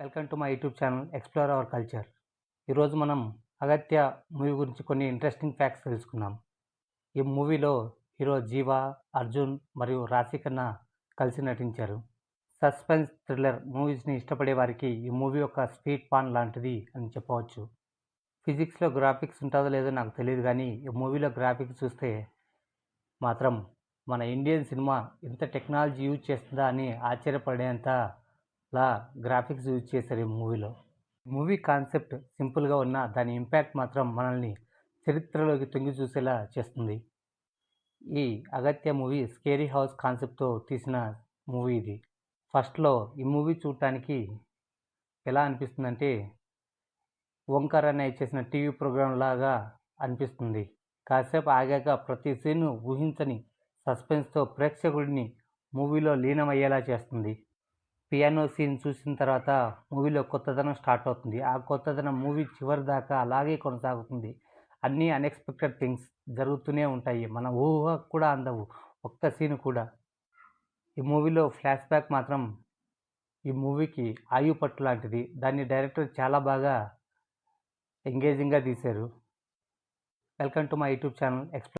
Welcome to my YouTube channel explore our culture. ఈరోజు మనం అగత్య movie గురించి కొన్ని ఇంట్రెస్టింగ్ ఫ్యాక్ట్స్ తెలుసుకుందాం. ఈ మూవీలో హీరో జీవా, అర్జున్ మరియు రాశి ఖన్నా కలిసి నటించారు. సస్పెన్స్ థ్రిల్లర్ మూవీస్ని ఇష్టపడే వారికి ఈ మూవీ ఒక స్వీట్ పాన్ లాంటిది అని చెప్పవచ్చు. ఫిజిక్స్లో గ్రాఫిక్స్ ఉంటుందో లేదో నాకు తెలియదు, కానీ ఈ మూవీలో గ్రాఫిక్స్ చూస్తే మాత్రం మన ఇండియన్ సినిమా ఇంత టెక్నాలజీ యూజ్ చేస్తుందా అని ఆశ్చర్యపడేంతలా గ్రాఫిక్స్ యూజ్ చేశారు ఈ మూవీలో. మూవీ కాన్సెప్ట్ సింపుల్గా ఉన్న దాని ఇంపాక్ట్ మాత్రం మనల్ని చరిత్రలోకి తొంగి చూసేలా చేస్తుంది. ఈ అగత్య మూవీ స్కేరీ హౌస్ కాన్సెప్ట్తో తీసిన మూవీ ఇది. ఫస్ట్లో ఈ మూవీ చూడటానికి ఎలా అనిపిస్తుందంటే ఓంకార్ అన్నయ్య చేసిన టీవీ ప్రోగ్రాం లాగా అనిపిస్తుంది. కాసేపు ఆగాక ప్రతి సీను ఊహించని సస్పెన్స్తో ప్రేక్షకుడిని మూవీలో లీనమయ్యేలా చేస్తుంది. పియానో సీన్ చూసిన తర్వాత మూవీలో కొత్తదనం స్టార్ట్ అవుతుంది. ఆ కొత్తదనం మూవీ చివరి దాకా అలాగే కొనసాగుతుంది. అన్నీ అన్ఎక్స్పెక్టెడ్ థింగ్స్ జరుగుతూనే ఉంటాయి. మన ఊహ కూడా అందవు ఒక్క సీన్ కూడా. ఈ మూవీలో ఫ్లాష్ బ్యాక్ మాత్రం ఈ మూవీకి ఆయుపట్టు లాంటిది. దాన్ని డైరెక్టర్ చాలా బాగా ఎంగేజింగ్గా తీశారు. Welcome to my YouTube channel explore